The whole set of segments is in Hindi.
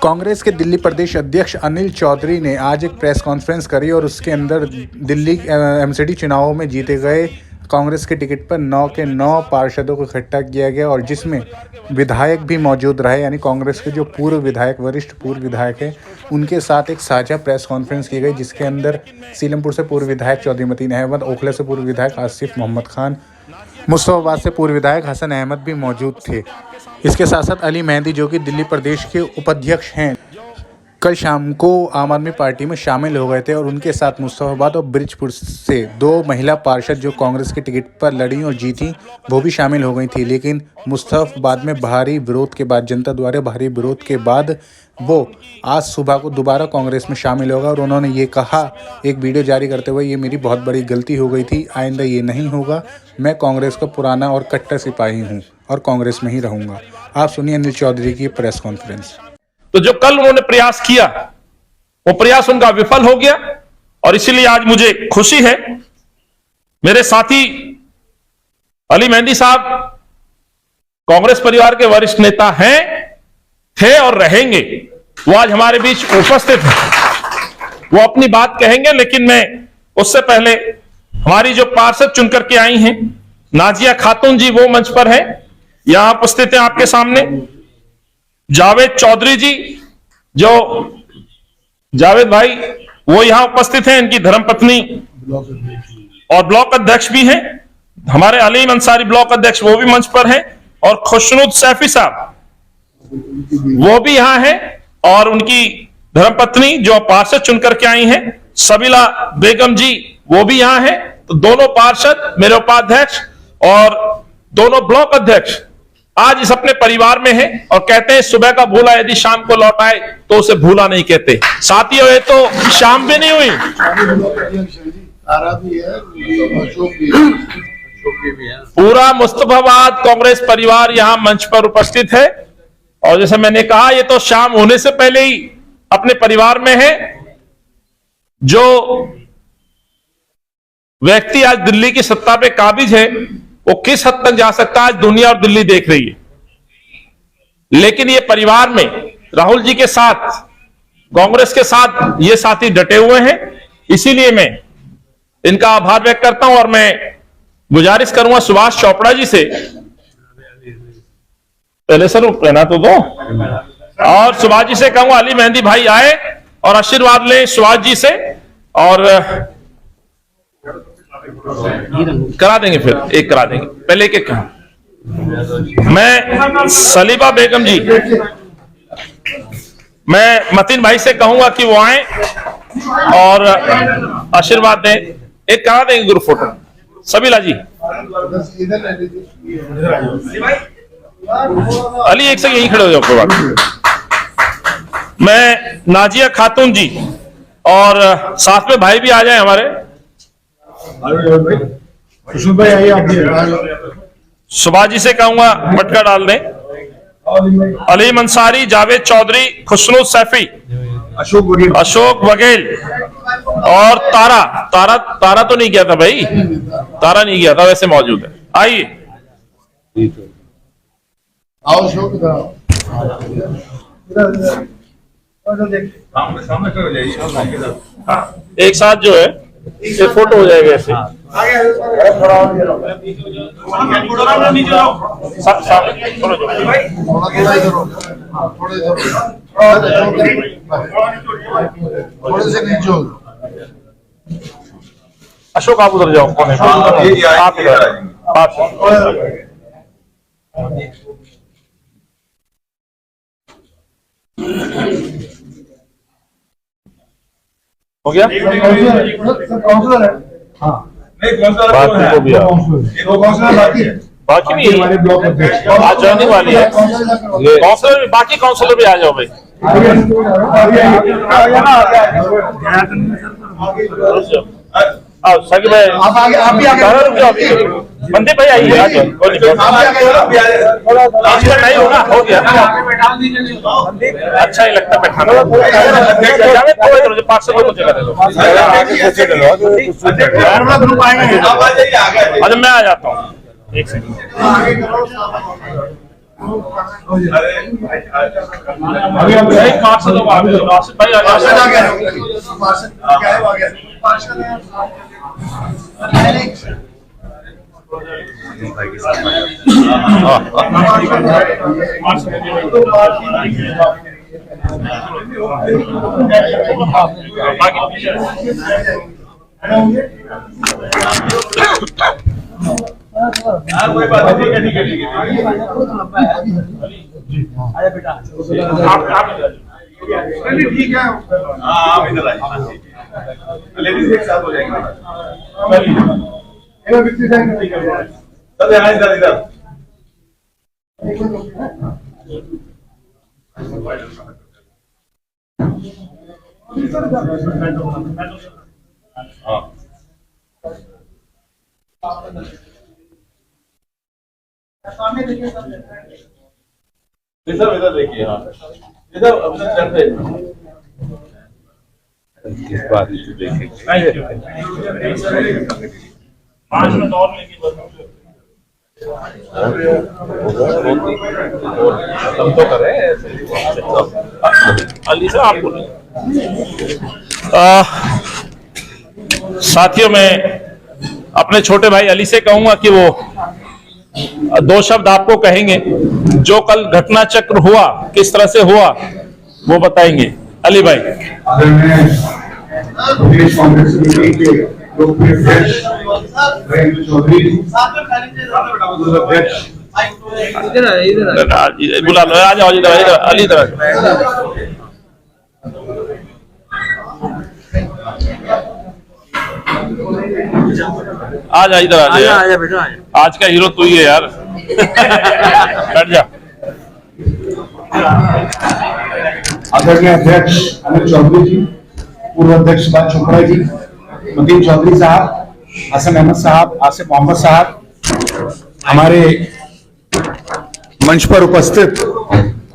कांग्रेस के दिल्ली प्रदेश अध्यक्ष अनिल चौधरी ने आज एक प्रेस कॉन्फ्रेंस करी और उसके अंदर दिल्ली एमसीडी चुनावों में जीते गए कांग्रेस के टिकट पर 9 के 9 पार्षदों को इकट्ठा किया गया और जिसमें विधायक भी मौजूद रहे, यानी कांग्रेस के जो पूर्व विधायक, वरिष्ठ पूर्व विधायक हैं, उनके साथ एक साझा प्रेस कॉन्फ्रेंस की गई, जिसके अंदर सीलमपुर से पूर्व विधायक चौधरी मतीन अहमद, ओखला से पूर्व विधायक आसिफ मोहम्मद खान, मुस्तफाबाद से पूर्व विधायक हसन अहमद भी मौजूद थे। इसके साथ साथ अली मेहंदी, जो कि दिल्ली प्रदेश के उपाध्यक्ष हैं, कल शाम को आम आदमी पार्टी में शामिल हो गए थे और उनके साथ मुस्तफाबाद और बृजपुर से 2 महिला पार्षद जो कांग्रेस के टिकट पर लड़ी और जीती, वो भी शामिल हो गई थी। लेकिन मुस्तफाबाद में भारी विरोध के बाद, जनता द्वारा भारी विरोध के बाद, वो आज सुबह को दोबारा कांग्रेस में शामिल होगा और उन्होंने ये कहा एक वीडियो जारी करते हुए, ये मेरी बहुत बड़ी गलती हो गई थी, आइंदा ये नहीं होगा, मैं कांग्रेस का पुराना और कट्टर सिपाही हूँ और कांग्रेस में ही रहूँगा। आप सुनिए अनिल चौधरी की प्रेस कॉन्फ्रेंस। तो जो कल उन्होंने प्रयास किया वो प्रयास उनका विफल हो गया और इसीलिए आज मुझे खुशी है। मेरे साथी अली मेहंदी साहब कांग्रेस परिवार के वरिष्ठ नेता हैं, थे और रहेंगे। वो आज हमारे बीच उपस्थित हैं, वो अपनी बात कहेंगे। लेकिन मैं उससे पहले हमारी जो पार्षद चुनकर के आई हैं नाजिया खातून जी, वो मंच पर है, यहां उपस्थित हैं आपके सामने। जावेद चौधरी जी, जो जावेद भाई, वो यहां उपस्थित हैं, इनकी धर्मपत्नी और ब्लॉक अध्यक्ष भी हैं। हमारे अलीम अंसारी ब्लॉक अध्यक्ष, वो भी मंच पर हैं। और खुशनुद सैफी साहब, वो भी यहां हैं और उनकी धर्मपत्नी जो पार्षद चुनकर के आई हैं सबीला बेगम जी, वो भी यहां हैं। तो दोनों पार्षद, मेरे उपाध्यक्ष और दोनों ब्लॉक अध्यक्ष आज इस अपने परिवार में है और कहते हैं सुबह का भूला यदि शाम को लौट आए तो उसे भूला नहीं कहते। साथियों, ये तो शाम भी नहीं हुई, पूरा मुस्तफाबाद कांग्रेस परिवार यहां मंच पर उपस्थित है। और जैसे मैंने कहा, ये तो शाम होने से पहले ही अपने परिवार में है। जो व्यक्ति आज दिल्ली की सत्ता पे काबिज है, वो किस हद तक जा सकता है आज दुनिया और दिल्ली देख रही है। लेकिन ये परिवार में राहुल जी के साथ, कांग्रेस के साथ ये साथी डटे हुए हैं, इसीलिए मैं इनका आभार व्यक्त करता हूं। और मैं गुजारिश करूंगा सुभाष चोपड़ा जी से, पहले सर कहना तो दो, और सुभाष जी से कहूंगा अली मेहंदी भाई आए और आशीर्वाद लें सुभाष जी से, और करा देंगे, फिर एक करा देंगे, पहले एक एक। मैं सलीबा बेगम जी, मैं मतीन भाई से कहूंगा कि वो आए और आशीर्वाद दें, एक करा देंगे ग्रुप फोटो। सबीला जी, अली एक से यही खड़े हो जाओ, कोई बात। मैं नाजिया खातून जी और साथ में भाई भी आ जाए हमारे, सुभाष जी से कहूंगा मटका डाल दें। अलीम अंसारी, जावेद चौधरी, खुशनुद सैफी, अशोक बघेल और तारा तो नहीं गया था भाई, तारा नहीं गया था, वैसे मौजूद है। आइए, एक साथ जो है ये फोटो हो जाएगा ऐसे। अशोक आप उधर जाओ, कौन है आप हो गया। बाकी नहीं आज ज्वाइनिंग वाली है, काउंसलर, बाकी काउंसलर भी आ जाओ भाई। आओ सकी भाई, आप भी मंदिर भाई आइए, नहीं होगा, हो गया, अच्छा ही लगता बैठाना। अच्छा मैं आ जाता हूँ, एक सेकंड। कोई बात नहीं, ठीक है, ठीक है। आया बेटा, ठीक है। आप इधर आइए, लेडीज एक साथ हो जाएंगे। सब यहाँ इधर इधर। हाँ, इधर इधर देखिए। हाँ, इधर अपने चलते इस बात देखेंगे। 5 मिनट और लेंगे हम तो करें अली साहब आपको साथियों, मैं अपने छोटे भाई अली से कहूंगा कि वो 2 शब्द आपको कहेंगे। जो कल घटना चक्र हुआ, किस तरह से हुआ, वो बताएंगे। अली भाई। प्रदेश कांग्रेस कमेटी के लोकप्रिय अध्यक्ष नरेंद्र चौधरी, अध्यक्ष बुला लो, आ जाओ इधर, अली इधर। आ जा इधर, आ जा बेटा। आज का हीरो तू ही है यार। बैठ जा। आदरणीय अध्यक्ष अनिल चौधरी जी, पूर्व अध्यक्ष सुभाष चोपड़ा जी, मतीन चौधरी साहब, हसन अहमद साहब, आसिफ मोहम्मद साहब, हमारे मंच पर उपस्थित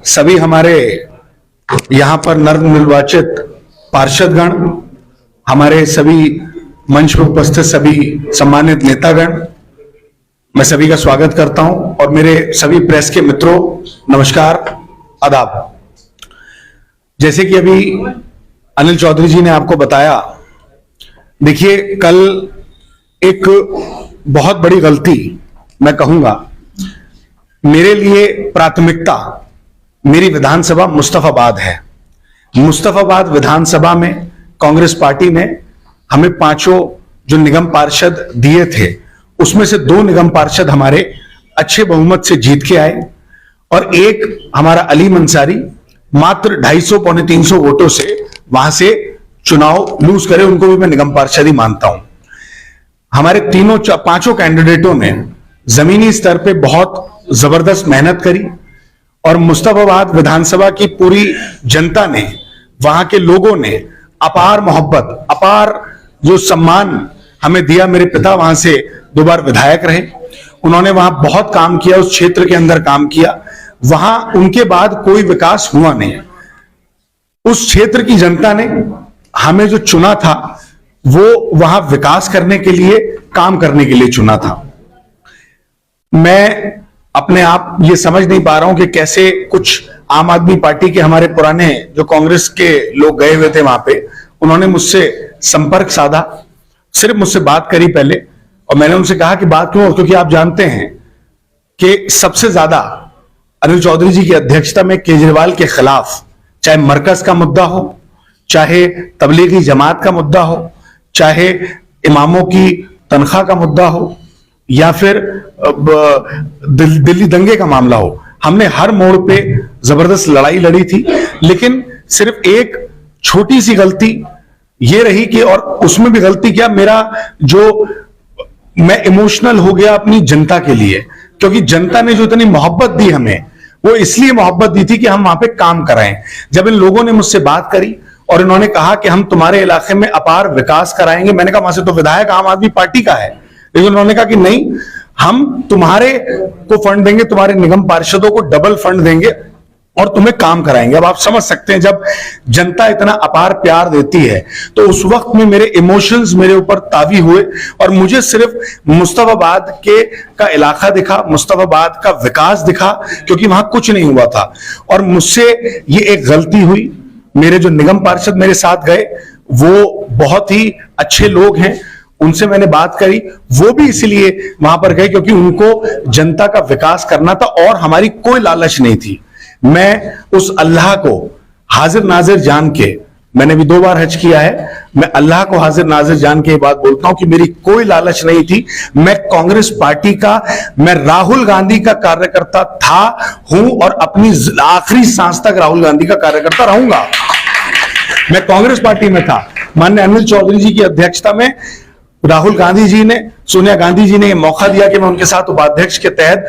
सभी हमारे यहाँ पर नवनिर्वाचित पार्षदगण, हमारे सभी मंच पर उपस्थित सभी सम्मानित नेतागण, मैं सभी का स्वागत करता हूं। और मेरे सभी प्रेस के मित्रों, नमस्कार, आदाब। जैसे कि अभी अनिल चौधरी जी ने आपको बताया, देखिए कल एक बहुत बड़ी गलती, मैं कहूंगा मेरे लिए प्राथमिकता मेरी विधानसभा मुस्तफाबाद है। मुस्तफाबाद विधानसभा में कांग्रेस पार्टी ने हमें 5 जो निगम पार्षद दिए थे, उसमें से 2 निगम पार्षद हमारे अच्छे बहुमत से जीत के आए और एक हमारा अली मंसारी मात्र 250 पौने 300 वोटों से वहां से चुनाव लूज करे। उनको भी मैं निगम पार्षद ही मानता हूं। हमारे 5 कैंडिडेटों ने जमीनी स्तर पे बहुत जबरदस्त मेहनत करी और मुस्तफाबाद विधानसभा की पूरी जनता ने, वहां के लोगों ने अपार मोहब्बत, अपार जो सम्मान हमें दिया। मेरे पिता वहां से 2 बार विधायक रहे, उन्होंने वहां बहुत काम किया, उस क्षेत्र के अंदर काम किया। वहां उनके बाद कोई विकास हुआ नहीं। उस क्षेत्र की जनता ने हमें जो चुना था, वो वहां विकास करने के लिए, काम करने के लिए चुना था। मैं अपने आप ये समझ नहीं पा रहा हूं कि कैसे कुछ आम आदमी पार्टी के हमारे पुराने जो कांग्रेस के लोग गए हुए थे वहां पे, उन्होंने मुझसे संपर्क साधा, सिर्फ मुझसे बात करी पहले। और मैंने उनसे कहा कि बात क्यों, क्योंकि आप जानते हैं कि सबसे ज्यादा अनिल चौधरी जी की अध्यक्षता में केजरीवाल के खिलाफ, चाहे मरकज का मुद्दा हो, चाहे तबलीगी जमात का मुद्दा हो, चाहे इमामों की तनख्वाह का मुद्दा हो, या फिर दिल्ली दंगे का मामला हो, हमने हर मोड़ पे जबरदस्त लड़ाई लड़ी थी। लेकिन सिर्फ एक छोटी सी गलती ये रही कि, और उसमें भी गलती क्या, मेरा जो मैं इमोशनल हो गया अपनी जनता के लिए, क्योंकि जनता ने जो इतनी मोहब्बत दी हमें, वो इसलिए मोहब्बत दी थी कि हम वहां पे काम कराएं। जब इन लोगों ने मुझसे बात करी और इन्होंने कहा कि हम तुम्हारे इलाके में अपार विकास कराएंगे, मैंने कहा वहां से तो विधायक आम आदमी पार्टी का है, लेकिन उन्होंने कहा कि नहीं, हम तुम्हारे को फंड देंगे, तुम्हारे निगम पार्षदों को डबल फंड देंगे और तुम्हें काम कराएंगे। अब आप समझ सकते हैं, जब जनता इतना अपार प्यार देती है तो उस वक्त में मेरे इमोशंस मेरे ऊपर तावी हुए और मुझे सिर्फ मुस्तफाबाद का इलाका दिखा, मुस्तफाबाद का विकास दिखा, क्योंकि वहां कुछ नहीं हुआ था। और मुझसे ये एक गलती हुई। मेरे जो निगम पार्षद मेरे साथ गए वो बहुत ही अच्छे लोग हैं, उनसे मैंने बात करी। वो भी इसलिए वहां पर गए क्योंकि उनको जनता का विकास करना था और हमारी कोई लालच नहीं थी। मैं उस अल्लाह को हाजिर नाजिर जान के, मैंने भी 2 बार हज किया है, मैं अल्लाह को हाजिर नाजिर जान के ये बात बोलता हूं कि मेरी कोई लालच नहीं थी। मैं कांग्रेस पार्टी का, मैं राहुल गांधी का कार्यकर्ता था, हूं और अपनी आखिरी सांस तक राहुल गांधी का कार्यकर्ता रहूंगा। मैं कांग्रेस पार्टी में था। माननीय अनिल चौधरी जी की अध्यक्षता में राहुल गांधी जी ने, सोनिया गांधी जी ने यह मौका दिया कि मैं उनके साथ उपाध्यक्ष के तहत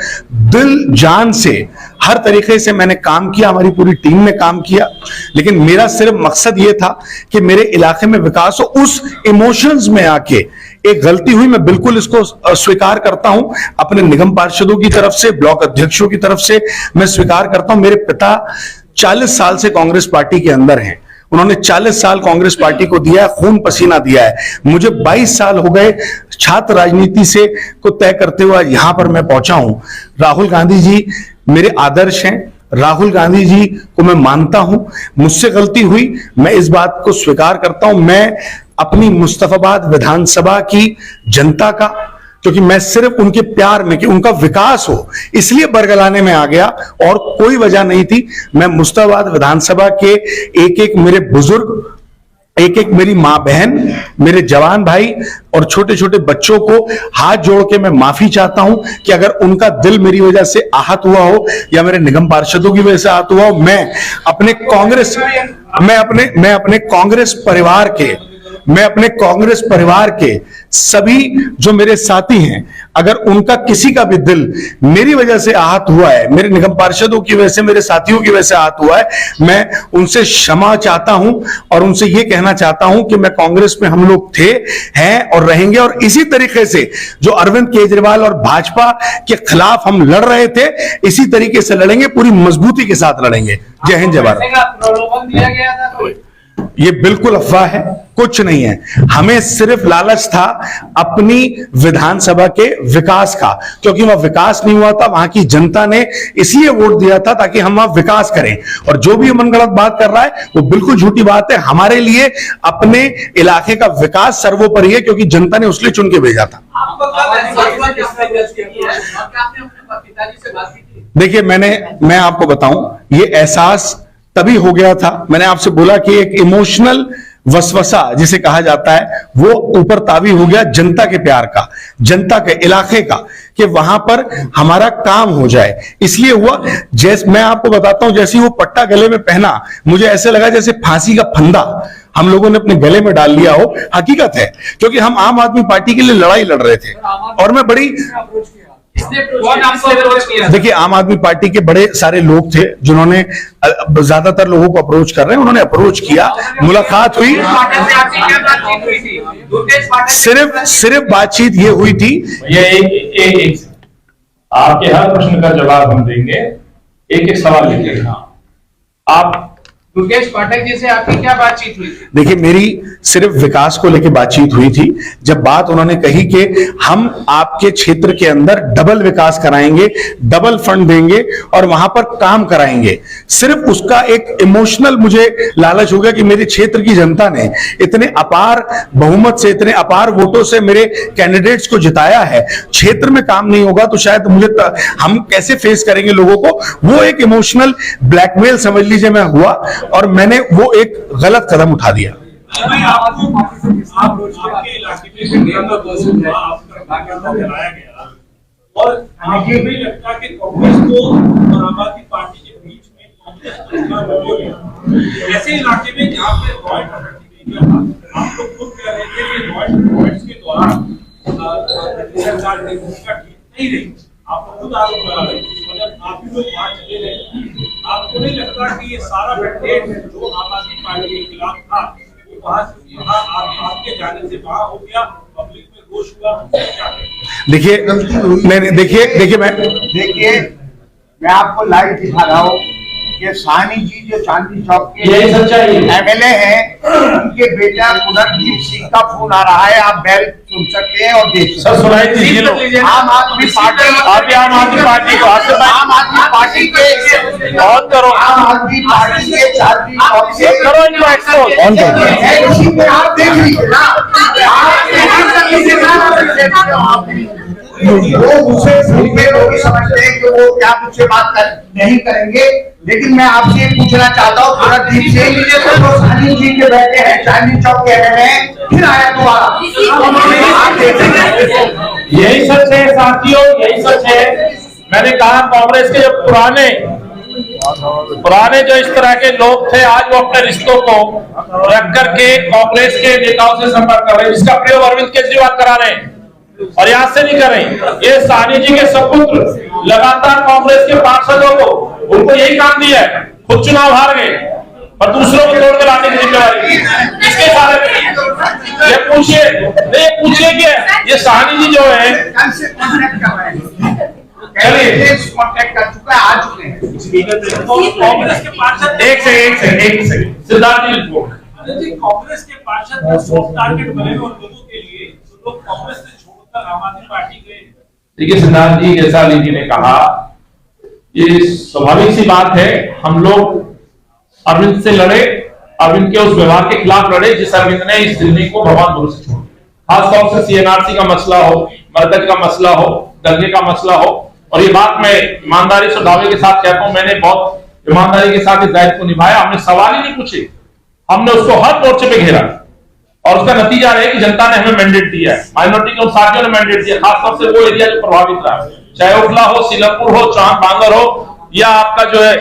दिल जान से हर तरीके से मैंने काम किया, हमारी पूरी टीम ने काम किया। लेकिन मेरा सिर्फ मकसद यह था कि मेरे इलाके में विकास हो। उस इमोशंस में आके एक गलती हुई, मैं बिल्कुल इसको स्वीकार करता हूं। अपने निगम पार्षदों की तरफ से, ब्लॉक अध्यक्षों की तरफ से मैं स्वीकार करता हूं। मेरे पिता 40 साल से कांग्रेस पार्टी के अंदर हैं, उन्होंने 40 साल कांग्रेस पार्टी को दिया है, खून पसीना दिया है। मुझे 22 साल हो गए छात्र राजनीति से को तय करते हुए यहां पर मैं पहुंचा हूं। राहुल गांधी जी मेरे आदर्श हैं, राहुल गांधी जी को मैं मानता हूं। मुझसे गलती हुई, मैं इस बात को स्वीकार करता हूं। मैं अपनी मुस्तफाबाद विधानसभा की जनता का, क्योंकि मैं सिर्फ उनके प्यार में कि उनका विकास हो इसलिए बरगलाने में आ गया और कोई वजह नहीं थी। मैं मुस्तफाबाद विधानसभा के एक एक मेरे बुजुर्ग, एक एक मेरी मां बहन, मेरे जवान भाई और छोटे छोटे बच्चों को हाथ जोड़ के मैं माफी चाहता हूं कि अगर उनका दिल मेरी वजह से आहत हुआ हो या मेरे निगम पार्षदों की वजह से आहत हुआ हो। मैं अपने कांग्रेस परिवार के सभी जो मेरे साथी हैं, अगर उनका किसी का भी दिल मेरी वजह से आहत हुआ है, मेरे निगम पार्षदों की वजह से, मेरे साथियों की वजह से आहत हुआ है, मैं उनसे क्षमा चाहता हूं और उनसे यह कहना चाहता हूं कि मैं कांग्रेस में हम लोग थे, हैं और रहेंगे। और इसी तरीके से जो अरविंद केजरीवाल और भाजपा के खिलाफ हम लड़ रहे थे, इसी तरीके से लड़ेंगे, पूरी मजबूती के साथ लड़ेंगे। जय हिंद, जय भारत। ये बिल्कुल अफवाह है, कुछ नहीं है। हमें सिर्फ लालच था अपनी विधानसभा के विकास का, क्योंकि वहां विकास नहीं हुआ था। वहां की जनता ने इसलिए वोट दिया था ताकि हम वहां विकास करें। और जो भी मनगढ़ंत बात कर रहा है वो बिल्कुल झूठी बात है। हमारे लिए अपने इलाके का विकास सर्वोपरि है, क्योंकि जनता ने उसलिए चुन के भेजा था। देखिए, मैं आपको बताऊं, ये एहसास तभी हो गया था। मैंने आपसे बोला कि एक इमोशनल वसवसा जिसे कहा जाता है वो ऊपर तावी हो गया जनता के प्यार का, जनता के इलाके का, कि वहां पर हमारा काम हो जाए, इसलिए हुआ। जैसे मैं आपको बताता हूं, जैसे वो पट्टा गले में पहना, मुझे ऐसे लगा जैसे फांसी का फंदा हम लोगों ने अपने गले में डाल लिया हो। हकीकत है, क्योंकि हम आम आदमी पार्टी के लिए लड़ाई लड़ रहे थे और मैं बड़ी, देखिए, आम आदमी पार्टी के बड़े सारे लोग थे जिन्होंने, ज्यादातर लोगों को अप्रोच कर रहे हैं, उन्होंने अप्रोच किया, मुलाकात हुई। सिर्फ बातचीत ये हुई थी। ये एक आपके हर प्रश्न का जवाब हम देंगे। एक सवाल लिखिए। आप दुर्गेश पाठक जी से आपकी क्या बातचीत हुई थी? देखिए, मेरी सिर्फ विकास को लेकर बातचीत हुई थी। जब बात उन्होंने कही कि हम आपके क्षेत्र के अंदर डबल विकास कराएंगे, डबल फंड देंगे और वहां पर काम कराएंगे, सिर्फ उसका एक इमोशनल मुझे लालच हो गया कि मेरे क्षेत्र की जनता ने इतने अपार बहुमत से, इतने अपार वोटों से मेरे कैंडिडेट्स को जिताया है। क्षेत्र में काम नहीं होगा तो शायद हम कैसे फेस करेंगे लोगों को, वो एक इमोशनल ब्लैकमेल समझ लीजिए मैं हुआ और मैंने वो एक गलत कदम उठा दिया। आपके इलाके में और मुझे नहीं लगता कि कांग्रेस को और आम आदमी पार्टी के बीच में ऐसे इलाके में जहाँ पे रॉयल आप लोग खुद कह रहे थे कि रॉयल्स के दौरान सरकार की भूमिका ठीक नहीं रही। आप खुद आरोप लगा रहे हैं, आप भी लोग वहां चले गए। आपको नहीं लगता कि ये सारा मैंडेट जो आम आदमी पार्टी के खिलाफ था वो वहां आपके जाने से वहां हो गया, पब्लिक में रोष हुआ? देखिए मैं आपको लाइव दिखा रहा हूँ। कि साहनी जी जो चांदनी चौक के यही सच्चाई है। एमएलए हैं, उनके बेटा पुनर्जीत सिंह का फोन आ रहा है, आप बैल सुन सकते हैं और देख सकते सर सुनाई दीजिए लो। हैं। आम आदमी पार्टी, आप आम आदमी पार्टी को हाथ से आम आदमी पार्टी के ऑन करो, आम आदमी पार्टी के चांदनी चौक से करो इनको एक्सपोज ऑन करो। है, उसी में आप देख लीजिए ना, वो मुझसे भूल में लोग समझते हैं कि वो क्या मुझसे नहीं करेंगे, लेकिन मैं आपसे ये पूछना चाहता हूँ पुनर्जीत सिंह जो सानी जी के बैठे हैं चांदनी चौक के एमएलए, फिर आया दोबारा। यही सच है साथियों, यही सच है। मैंने कहा कांग्रेस के जो पुराने जो इस तरह के लोग थे, आज वो अपने रिश्तों को रख करके कांग्रेस के नेताओं से संपर्क कर रहे हैं, जिसका प्रयोग अरविंद केजरीवाल करा रहे हैं और यहाँ से नहीं करें। ये साहनी जी के सपुत्र लगातार कांग्रेस के पार्षदों को, उनको यही काम दिया है, खुद चुनाव हार गए और दूसरों को तोड़ कर लाने की जिम्मेवारी इसके बारे में ये पूछिए कि ये साहनी जी जो है, चलिए कांटेक्ट कर चुका है, आ चुके हैं। कांग्रेस के पार्षद एक सेकंड सिद्धार्थ जी रिपोर्ट। कांग्रेस के पार्षद सॉफ्ट टारगेट बने उन लोगों के लिए, तो लोग कांग्रेस से छोड़कर आम आदमी पार्टी गए। देखिए सिद्धार्थ जी, जैसा अली जी ने कहा, ये स्वाभाविक सी बात है। हम लोग अरविंद से लड़े, अरविंद के उस व्यवहार के खिलाफ लड़े जिस अरविंद ने इस दिल्ली को भगवान गुरु से छोड़ा। खासतौर से सीएनआरसी का मसला हो, मरकज का मसला हो, दंगे का मसला हो, और ये बात मैं ईमानदारी से दावे के साथ कहता हूं, मैंने बहुत ईमानदारी के साथ इस दायित्व को निभाया। हमने सवाल ही नहीं पूछे, हमने उसको हर मोर्चे पे घेरा और उसका नतीजा है कि जनता ने हमें मैंडेट दिया है, माइनॉरिटी के उन साथियों ने मैंडेट दिया, खासतौर से वो एरिया जो प्रभावित रहा, चाहे उखला हो, सीलमपुर हो, चांद बांगर हो, या आपका जो है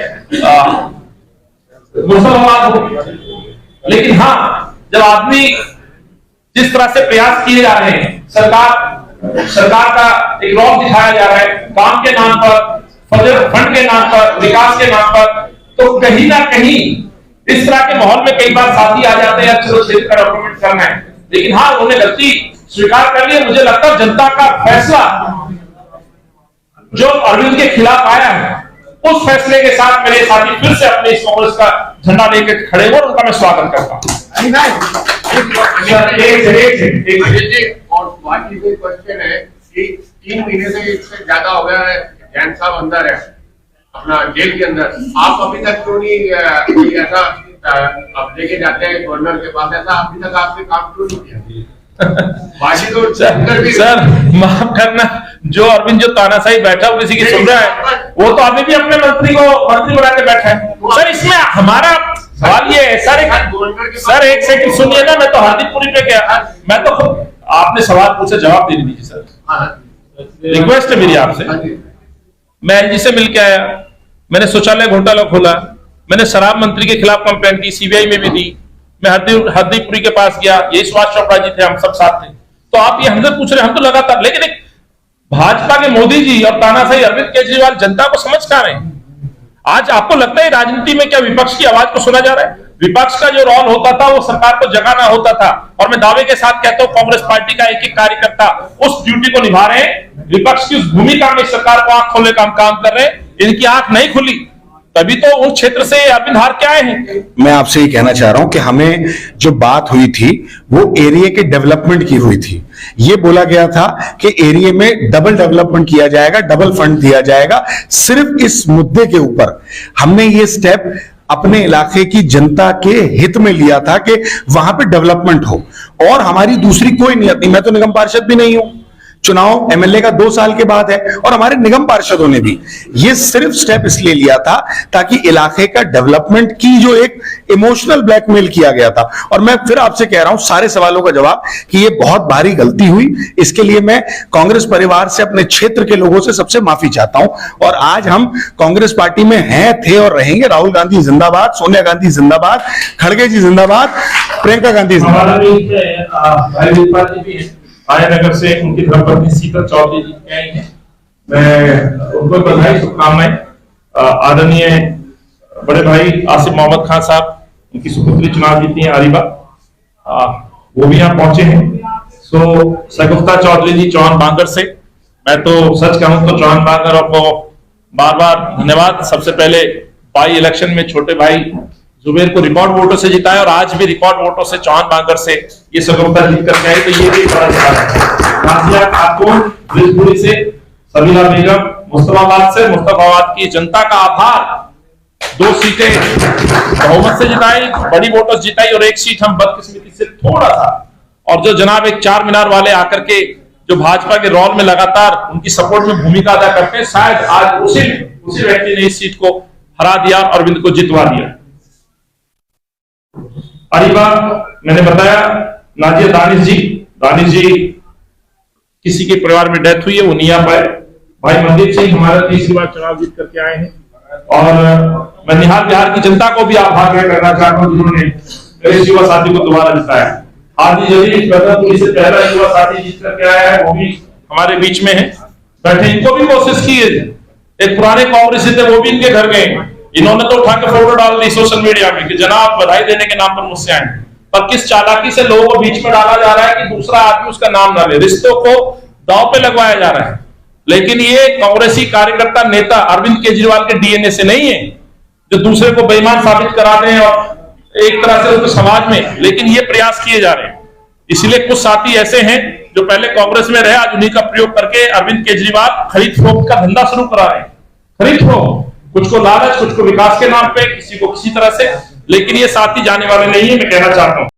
मुसलमान हो। लेकिन हाँ, जब आदमी जिस तरह से प्रयास किए जा रहे हैं, सरकार का एक रौब दिखाया जा रहा है काम के नाम पर, फंड के नाम पर, विकास के नाम पर, तो कहीं ना कहीं इस तरह के माहौल में कई बार साथी आ जाते हैं, चलो क्षेत्र का डेवलपमेंट करना है। लेकिन हाँ, उन्होंने गलती स्वीकार कर ली। मुझे लगता है जनता का फैसला जो अरविंद के खिलाफ आया है, उस फैसले के साथ मेरे साथी फिर से अपने इस कांग्रेस का झंडा लेकर खड़े हुए, उनका मैं स्वागत करता हूं। और बाकी कोई क्वेश्चन है कि 3 महीने से इससे ज्यादा हो गया है, जैन साहब अंदर है अपना जेल के अंदर, आप अभी तक क्यों नहीं कोई ऐसा अब लेके जाते हैं गवर्नर के पास, ऐसा अभी तक आपने काम क्यों नहीं किया? बाकी तो सर माफ करना, जो अरविंद जो तानाशाही बैठा वो किसी की सुन रहा है, वो तो अभी भी अपने मंत्री को मंत्री बना के बैठा है। सर इसमें हमारा सवाल ये है सर एक सेकंड सुनिए ना, मैं तो हार्दिकपुरी पे गया, मैं तो खुद, आपने सवाल पूछे जवाब दे दीजिए सर, रिक्वेस्ट है मेरी आपसे। मैं एलजी से मिलकर आया, मैंने शौचालय घोटाला खोला, मैंने शराब मंत्री के खिलाफ कंप्लेंट की, सीबीआई में भी दी, मैं हरदीपुरी के पास गया, यही सुभाष चोपड़ा जी थे, हम सब साथ थे। तो आप ये हमसे पूछ रहे हैं, हम तो लगातार, लेकिन एक भाजपा के मोदी जी और तानाशाही अरविंद केजरीवाल जनता को समझ कर रहे हैं। आज आपको लगता है राजनीति में क्या विपक्ष की आवाज को सुना जा रहा है? विपक्ष का जो रोल होता था वो सरकार को जगाना होता था, और मैं दावे के साथ कहता हूं कांग्रेस पार्टी का एक एक कार्यकर्ता उस ड्यूटी को निभा रहे हैं। विपक्ष की उस भूमिका में सरकार को आंख खोलने का हम काम कर रहे हैं। इनकी आंख नहीं खुली तभी तो उस क्षेत्र से अरविंद हार के आए हैं। मैं आपसे ये कहना चाह रहा हूं कि हमें जो बात हुई थी वो एरिया के डेवलपमेंट की हुई थी। ये बोला गया था कि एरिया में डबल डेवलपमेंट किया जाएगा, डबल फंड दिया जाएगा। सिर्फ इस मुद्दे के ऊपर हमने ये स्टेप अपने इलाके की जनता के हित में लिया था कि वहां पे डेवलपमेंट हो, और हमारी दूसरी कोई नियत नहीं। मैं तो निगम पार्षद भी नहीं हूं, चुनाव एमएलए का 2 साल के बाद है, और हमारे निगम पार्षदों ने भी ये सिर्फ स्टेप इसलिए लिया था ताकि इलाके का डेवलपमेंट की जो एक इमोशनल ब्लैकमेल किया गया था। और मैं फिर आपसे कह रहा हूं सारे सवालों का जवाब कि ये बहुत भारी गलती हुई। इसके लिए मैं कांग्रेस परिवार से, अपने क्षेत्र के लोगों से सबसे माफी चाहता हूं। और आज हम कांग्रेस पार्टी में हैं, थे और रहेंगे। राहुल गांधी जिंदाबाद, सोनिया गांधी जिंदाबाद, खड़गे जी जिंदाबाद, प्रियंका गांधी जिंदाबाद। नगर से उनकी धर्मपत्नी शीतल चौधरी जी आई हैं, मैं उनको बधाई शुभकामनाएं। आदरणीय बड़े भाई आसिफ मोहम्मद खान साहब, उनकी सुपुत्री चुनाव जीती हैं आरिबा, वो भी यहाँ पहुंचे हैं। सो सगुफ्ता चौधरी जी चौहान बांगर से, मैं तो सच कहूं तो चौहान बांगर को बार बार धन्यवाद। सबसे पहले बाई इलेक्शन में छोटे भाई जुबेर को रिकॉर्ड वोटों से जिताया और आज भी रिकॉर्ड वोटों से चौहान बांगर से ये सगोपता जीत करके आई, तो ये भी बड़ा है। नाजिया खातून ब्रिजपुरी से, सबीना बेगम मुस्तफाबाद से, मुस्तफाबाद की जनता का आभार। 2 सीटें बहुमत से जिताई, बड़ी वोटों से जिताई, और 1 सीट हम बदकिस्मती से थोड़ा सा, और जो जनाब एक 4 मीनार वाले आकर के जो भाजपा के रोल में लगातार उनकी सपोर्ट में भूमिका अदा करते हैं, शायद आज उसी व्यक्ति ने इस सीट को हरा दिया और अरविंद को जितवा दिया। अरीबा मैंने बताया, नाजिया दानिश जी किसी के परिवार में डेथ हुई है, वो नहीं आ पाए। भाई मनदीप सिंह हमारा 3री बार चुनाव जीत करके आए हैं, और मैं निहाल बिहार की जनता को भी आभार व्यक्त करना चाहता हूं जिन्होंने मेरे युवा साथी को दोबारा जिताया। हाजी जलील बदरपुरी से पहला युवा साथी जीत करके आया है, वो भी हमारे बीच में है बैठे। इनको भी कोशिश की, एक पुराने कांग्रेसी थे वो भी इनके घर गए, इन्होंने तो उठा के फोटो डाल दी सोशल मीडिया में कि जनाब बधाई देने के नाम पर मुझसे आए, पर किस चालाकी से लोगों को बीच में डाला जा रहा है कि दूसरा आदमी उसका नाम ना ले, रिश्तों को दांव पे लगवाया जा रहा है। लेकिन ये कांग्रेसी कार्यकर्ता नेता अरविंद केजरीवाल के डीएनए से नहीं है, जो दूसरे को बेईमान साबित कराते हैं और एक तरह से उसको समाज में, लेकिन ये प्रयास किए जा रहे हैं। इसलिए कुछ साथी ऐसे हैं जो पहले कांग्रेस में रहे, आज उन्हीं का प्रयोग करके अरविंद केजरीवाल खरीद फरोख्त का धंधा शुरू करा रहे हैं। खरीद फरोख्त, कुछ को लालच, कुछ को विकास के नाम पे, किसी को किसी तरह से, लेकिन ये साथी जाने वाले नहीं है, मैं कहना चाहता हूं।